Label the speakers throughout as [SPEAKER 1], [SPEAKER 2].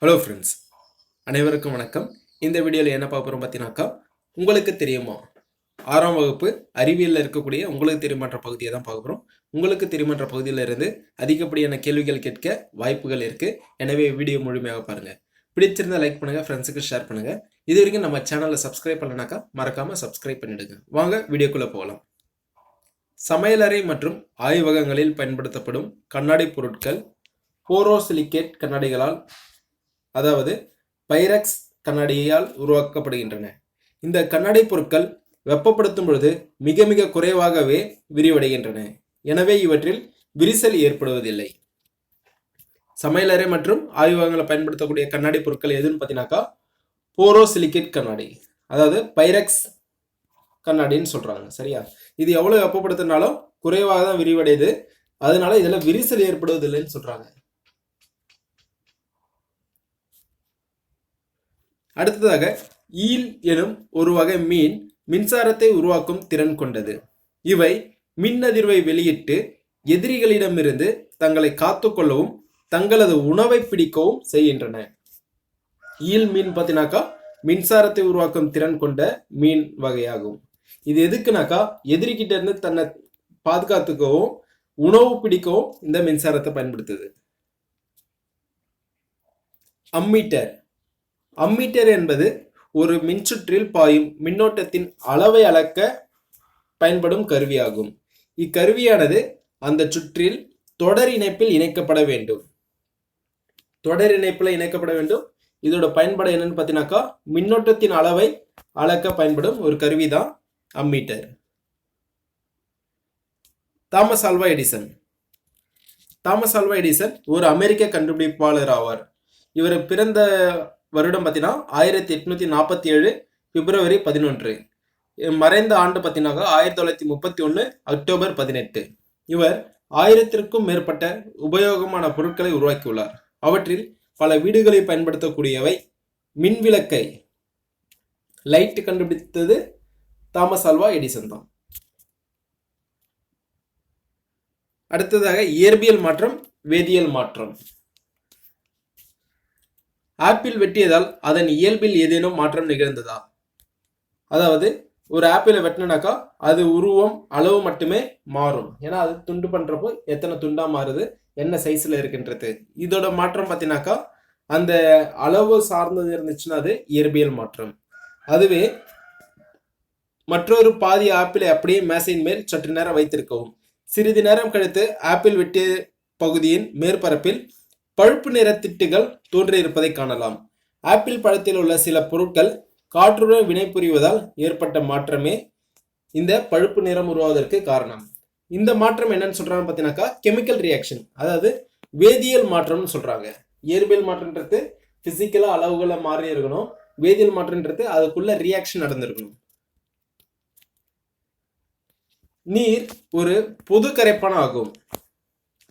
[SPEAKER 1] Hello friends, அனைவருக்கும் வணக்கம். இந்த வீடியோவில் என்ன பார்க்க போகிறோம் பார்த்தீங்கன்னாக்கா, உங்களுக்கு தெரியுமா 6ஆம் வகுப்பு அறிவியலில் இருக்கக்கூடிய உங்களுக்கு தெரியுமான்ற பகுதியை தான் பார்க்க போகிறோம். உங்களுக்கு தெரியுமான்ற பகுதியில் இருந்து அதிகப்படியான கேள்விகள் கேட்க வாய்ப்புகள் இருக்குது. எனவே வீடியோ முழுமையாக பாருங்கள். பிடிச்சிருந்தால் லைக் பண்ணுங்கள், ஃப்ரெண்ட்ஸுக்கு ஷேர் பண்ணுங்கள். இது வரைக்கும் நம்ம சேனலை சப்ஸ்கிரைப் பண்ணனாக்கா மறக்காமல் சப்ஸ்கிரைப் பண்ணிவிடுங்க. வாங்க வீடியோக்குள்ளே போகலாம். சமையலறை மற்றும் ஆய்வகங்களில் பயன்படுத்தப்படும் கண்ணாடி பொருட்கள் போரோசிலிகேட் கண்ணாடிகளால் அதாவது பைரக்ஸ் கண்ணாடியால் உருவாக்கப்படுகின்றன. இந்த கண்ணாடி பொருட்கள் வெப்பப்படுத்தும் பொழுது மிக மிக குறைவாகவே விரிவடைகின்றன. எனவே இவற்றில் விரிசல் ஏற்படுவதில்லை. சமையலறை மற்றும் ஆய்வகங்களில் பயன்படுத்தக்கூடிய கண்ணாடி பொருட்கள் எதுன்னு பார்த்தீங்கன்னாக்கா போரோசிலிகேட் கண்ணாடி, அதாவது பைரக்ஸ் கண்ணாடின்னு சொல்றாங்க. சரியா? இது எவ்வளவு வெப்பப்படுத்தினாலும் குறைவாக தான் விரிவடையுது. அதனால இதுல விரிசல் ஏற்படுவதில்லைன்னு சொல்றாங்க. அடுத்ததாக ஈல் எனும் ஒரு வகை மீன் மின்சாரத்தை உருவாக்கும் திறன் கொண்டது. இவை மின் அதிர்வை வெளியிட்டு எதிரிகளிடமிருந்து தங்களை காத்துக்கொள்ளவும் தங்களது உணவை பிடிக்கவும் செய்கின்றன. ஈல் மீன் பார்த்தீங்கன்னாக்கா மின்சாரத்தை உருவாக்கும் திறன் கொண்ட மீன் வகையாகும். இது எதுக்குனாக்கா எதிரிகிட்ட இருந்து தன்னை பாதுகாத்துக்கவும் உணவு பிடிக்கவும் இந்த மின்சாரத்தை பயன்படுத்துது. அம்மீட்டர். அம்மீட்டர் என்பது ஒரு மின்சுற்றில் பாயும் மின்னோட்டத்தின் அளவை அளக்க பயன்படும் கருவியாகும். இக்கருவியானது அந்த சுற்றில் தொடர் இணைப்பில் இணைக்கப்பட வேண்டும். தொடர் இணைப்பில் இணைக்கப்பட வேண்டும். இதோட பயன்பாடு என்னன்னு பார்த்தீங்கன்னாக்கா மின்னோட்டத்தின் அளவை அளக்க பயன்படும் ஒரு கருவி தான் ammeter. Thomas Alva Edison. Thomas Alva Edison ஒரு அமெரிக்க கண்டுபிடிப்பாளர் ஆவார். இவர் பிறந்த வருடம் பார்த்தீங்கன்னா 1847 பிப்ரவரி 11. மறைந்த ஆண்டு பார்த்தீங்கன்னா 1931 அக்டோபர் 18. இவர் 1000க்கும் மேற்பட்ட உபயோகமான பொருட்களை உருவாக்கியுள்ளார். அவற்றில் பல வீடுகளில் பயன்படுத்தக்கூடியவை மின்விளக்கை லைட் கண்டுபிடித்தது தாமஸ் ஆல்வா எடிசன் தான். அடுத்ததாக இயற்பியல் மாற்றம், வேதியியல் மாற்றம். ஆப்பிள் வெட்டியதால் அதன் இயல்பில் ஏதேனும் மாற்றம் நிகழ்ந்ததா? அதாவது ஒரு ஆப்பிளை வெட்டினாக்கா அது உருவம் அளவு மட்டுமே மாறும். ஏன்னா அது துண்டு பண்றப்போ எத்தனை துண்டா மாறுது, என்ன சைஸ்ல இருக்குன்றது. இதோட மாற்றம் பார்த்தீங்கன்னாக்கா அந்த அளவு சார்ந்தது இருந்துச்சுன்னா அது இயற்பியல் மாற்றம். அதுவே மற்றொரு பாதி ஆப்பிளை அப்படியே மேசையின் மேல் சற்று நேரம் வைத்திருக்கவும். சிறிது நேரம் கழித்து ஆப்பிள் வெட்டிய பகுதியின் மேற்பரப்பில் பழுப்பு நிற திட்டுகள் தோன்றியிருப்பதை காணலாம். ஆப்பிள் பழத்தில் உள்ள சில பொருட்கள் காற்றுடன் வினைபுரிவதால் ஏற்பட்ட மாற்றமே இந்த பழுப்பு நிறம் உருவாவதற்கு காரணம். இந்த மாற்றம் என்னன்னு சொல்றாங்க பார்த்தீங்கன்னாக்கா கெமிக்கல் ரியாக்ஷன், அதாவது வேதியியல் மாற்றம்னு சொல்றாங்க. இயற்பியல் மாற்றம்ன்றது பிசிக்கலா அளவுகளை மாறி இருக்கணும். வேதியியல் மாற்றம்ன்றது அதுக்குள்ள ரியாக்ஷன் நடந்திருக்கணும். நீர் ஒரு பொது கரைப்பான் ஆகும்.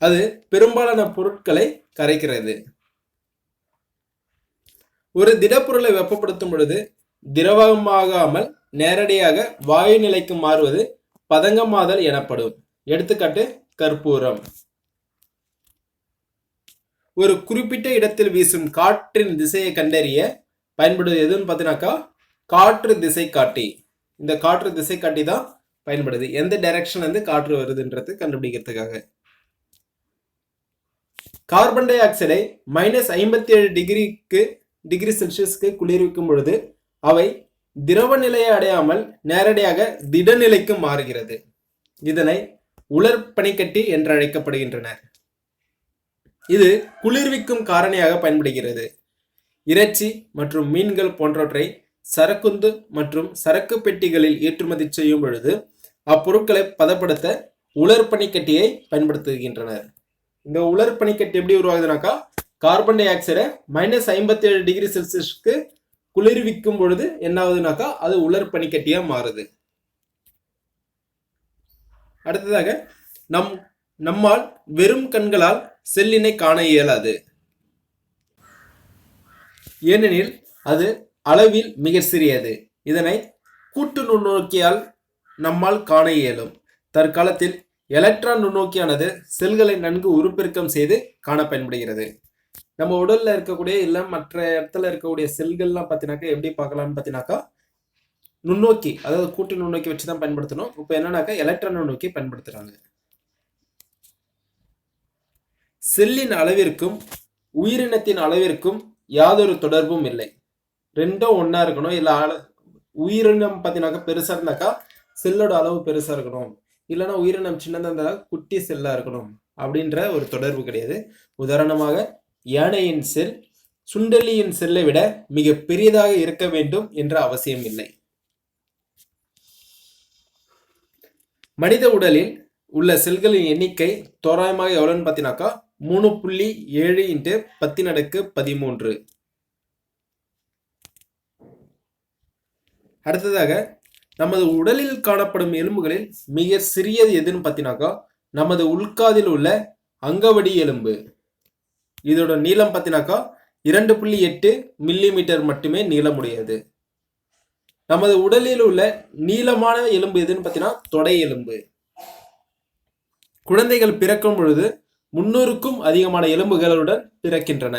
[SPEAKER 1] அது பெரும்பாலான பொருட்களை கரைக்கிறது. ஒரு திடப்பொருளை வெப்பப்படுத்தும் பொழுது திரவமாகாமல் நேரடியாக வாயு நிலைக்கு மாறுவது பதங்கமாதல் எனப்படும். எடுத்துக்காட்டு கற்பூரம். ஒரு குறிப்பிட்ட இடத்தில் வீசும் காற்றின் திசையை கண்டறிய பயன்படுவது எதுன்னு பார்த்தீங்கன்னாக்கா காற்று திசை காட்டி. இந்த காற்று திசை காட்டி தான் பயன்படுது. எந்த டைரக்ஷன்ல இருந்து காற்று வருதுன்றது கண்டுபிடிக்கிறதுக்காக. கார்பன் டை ஆக்சைடை -57 டிகிரி செல்சியஸ்க்கு குளிர்விக்கும் பொழுது அவை திரவ நிலையை அடையாமல் நேரடியாக திடநிலைக்கு மாறுகிறது. இதனை உலர் பனிக்கட்டி என்று அழைக்கப்படுகின்றனர். இது குளிர்விக்கும் காரணியாக பயன்படுகிறது. இறைச்சி மற்றும் மீன்கள் போன்றவற்றை சரக்குந்து மற்றும் சரக்கு பெட்டிகளில் ஏற்றுமதி செய்யும் பொழுது அப்பொருட்களை பதப்படுத்த உலர் பனிக்கட்டியை பயன்படுத்துகின்றனர். இந்த உலர் பனிக்கட்டி எப்படி உருவாகுதுனாக்கா கார்பன் டை ஆக்சைடை -57 டிகிரி செல்சியஸ்க்கு குளிர்விக்கும் பொழுது என்ன ஆகுதுனாக்கா அது உலர் பனிக்கட்டியா மாறுது. அடுத்ததாக நம்மால் வெறும் கண்களால் செல்லினை காண இயலாது. ஏனெனில் அது அளவில் மிக சிறியது. இதனை கூட்டு நுண்ணோக்கியால் நம்மால் காண இயலும். தற்காலத்தில் எலக்ட்ரான் நுண்ணோக்கியானது செல்களை நன்கு உருப்பெருக்கம் செய்து காண பயன்படுகிறது. நம்ம உடல்ல இருக்கக்கூடிய இல்ல மற்ற இடத்துல இருக்கக்கூடிய செல்கள்லாம் பார்த்தீங்கன்னாக்கா எப்படி பார்க்கலாம்னு பார்த்தீங்கன்னாக்கா நுண்ணோக்கி, அதாவது கூட்டு நுண்ணோக்கி வச்சு தான் பயன்படுத்தணும். இப்போ என்னன்னாக்கா எலக்ட்ரான் நுண்ணோக்கி பயன்படுத்துறாங்க. செல்லின் அளவிற்கும் உயிரினத்தின் அளவிற்கும் யாதொரு தொடர்பும் இல்லை. ரெண்டும் ஒண்ணா இருக்கணும். இல்ல உயிரினம் பார்த்தீங்கன்னாக்கா பெருசா இருந்தாக்கா செல்லோட அளவு பெருசா இருக்கணும். இல்லைன்னா உயிரினம் சின்னதா இருந்தா குட்டி செல்லா இருக்கணும் அப்படின்ற ஒரு தொடர்பு கிடையாது. உதாரணமாக யானையின் செல் சுண்டெலியின் செல்லை விட மிக பெரியதாக இருக்க வேண்டும் என்ற அவசியம் இல்லை. மனித உடலில் உள்ள செல்களின் எண்ணிக்கை தோராயமாக எவ்வளவுன்னு பார்த்தீங்கன்னாக்கா 3.7 × 10⁻13. அடுத்ததாக நமது உடலில் காணப்படும் எலும்புகளில் மிக சிறியது எதுன்னு பார்த்தீங்கன்னாக்கா நமது உள்காதில் உள்ள அங்கவடி எலும்பு. இதோட நீளம் பார்த்தீங்கன்னாக்கா 2.8 மில்லிமீட்டர் மட்டுமே நீளமுடையது. நமது உடலில் உள்ள நீளமான எலும்பு எதுன்னு பார்த்தீங்கன்னா தொடை எலும்பு. குழந்தைகள் பிறக்கும் பொழுது 300க்கும் அதிகமான எலும்புகளுடன் பிறக்கின்றன.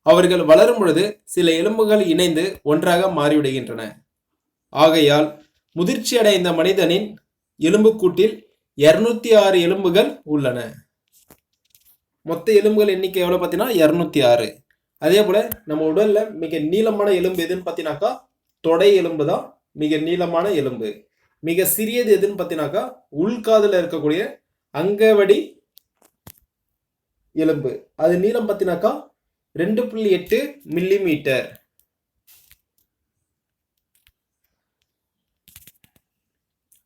[SPEAKER 1] அவர்கள் வளரும் பொழுது சில எலும்புகள் இணைந்து ஒன்றாக மாறிவிடுகின்றன. ஆகையால் முதிர்ச்சி அடைந்த மனிதனின் எலும்புக்கூட்டில் 206 எலும்புகள் உள்ளன. மொத்த எலும்புகள் எண்ணிக்கை எவ்வளவு பார்த்தீங்கன்னா 206. அதே போல நம்ம உடல்ல மிக நீளமான எலும்பு எதுன்னு பார்த்தீங்கன்னாக்கா தொடை எலும்பு தான் மிக நீளமான எலும்பு. மிக சிறியது எதுன்னு பார்த்தீங்கன்னாக்கா உள்காதுல இருக்கக்கூடிய அங்கவடி எலும்பு. அது நீளம் பார்த்தீங்கன்னாக்கா 2.8 மில்லிமீட்டர்.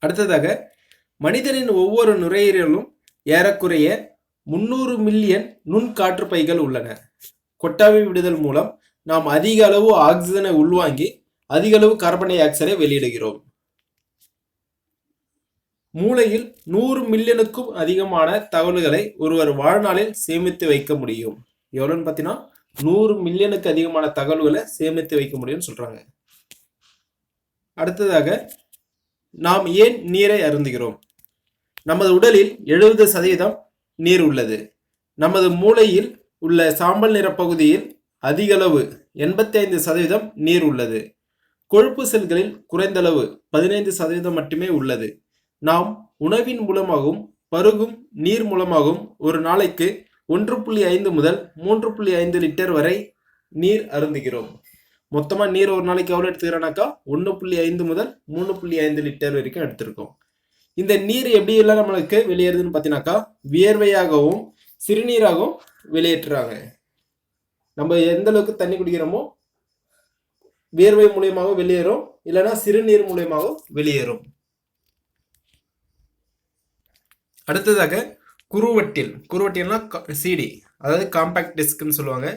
[SPEAKER 1] அடுத்ததாக மனிதனின் ஒவ்வொரு நுரையீரலும் ஏறக்குறைய 300 மில்லியன் நுண்காற்று பைகள் உள்ளன. கொட்டாவி விடுதல் மூலம் நாம் அதிக அளவு ஆக்சிஜனை உள்வாங்கி அதிக அளவு கார்பன் டை ஆக்சைடை வெளியிடுகிறோம். மூளையில் 100 மில்லியனுக்கும் அதிகமான தகவல்களை ஒருவர் வாழ்நாளில் சேமித்து வைக்க முடியும். எவ்வளவுன்னு பார்த்தீங்கன்னா 100 மில்லியனுக்கு அதிகமான தகவல்களை சேமித்து வைக்க முடியும்னு சொல்றாங்க. அடுத்ததாக நாம் ஏன் நீரை அருந்துகிறோம்? நமது உடலில் 70% நீர் உள்ளது. நமது மூளையில் உள்ள சாம்பல் நிற பகுதியில் அதிக அளவு 85% நீர் உள்ளது. கொழுப்பு செல்களில் குறைந்தளவு 15% மட்டுமே உள்ளது. நாம் உணவின் மூலமாகவும் பருகும் நீர் மூலமாகவும் ஒரு நாளைக்கு 1.5 முதல் 3.5 லிட்டர் வரை நீர் அருந்துகிறோம். மொத்தமா நீர் ஒரு நாளைக்கு எவ்வளவு எடுத்துக்கிறோம்னாக்கா 1.5 முதல் 3.5 லிட்டர் வரைக்கும் எடுத்திருக்கோம். இந்த நீர் எப்படி எல்லாம் நம்மளுக்கு வெளியேறுதுன்னு பார்த்தீங்கன்னாக்கா வியர்வையாகவும் சிறுநீராகவும் வெளியேற்றுறாங்க. நம்ம எந்த அளவுக்கு தண்ணி குடிக்கிறோமோ வியர்வை மூலியமாக வெளியேறும், இல்லைன்னா சிறுநீர் மூலியமாக வெளியேறும். அடுத்ததாக குறுவட்டில்னா சிடி, அதாவது காம்பாக்ட் டிஸ்க்னு சொல்லுவாங்க.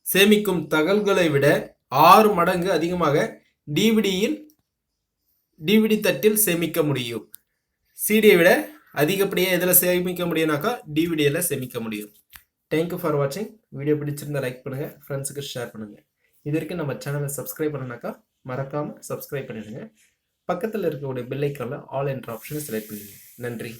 [SPEAKER 1] சேமிக்கும் தகவல்களை விட 6 மடங்கு அதிகமாக டிவிடி தட்டில் சேமிக்க முடியும். சிடியை விட அதிகப்படியாக எதில் சேமிக்க முடியும்னாக்கா டிவிடியில் சேமிக்க முடியும். தேங்க்யூ ஃபார் வாட்சிங். வீடியோ பிடிச்சிருந்தா லைக் பண்ணுங்கள், ஃப்ரெண்ட்ஸுக்கு ஷேர் பண்ணுங்கள். இது வரைக்கும் நம்ம சேனலை சப்ஸ்கிரைப் பண்ணனாக்கா மறக்காமல் சப்ஸ்கிரைப் பண்ணிடுங்க. பக்கத்தில் இருக்கக்கூடிய பெல் ஐக்கானில் ஆல் என்ற ஆப்ஷனை செலக்ட் பண்ணிடுங்க. நன்றி.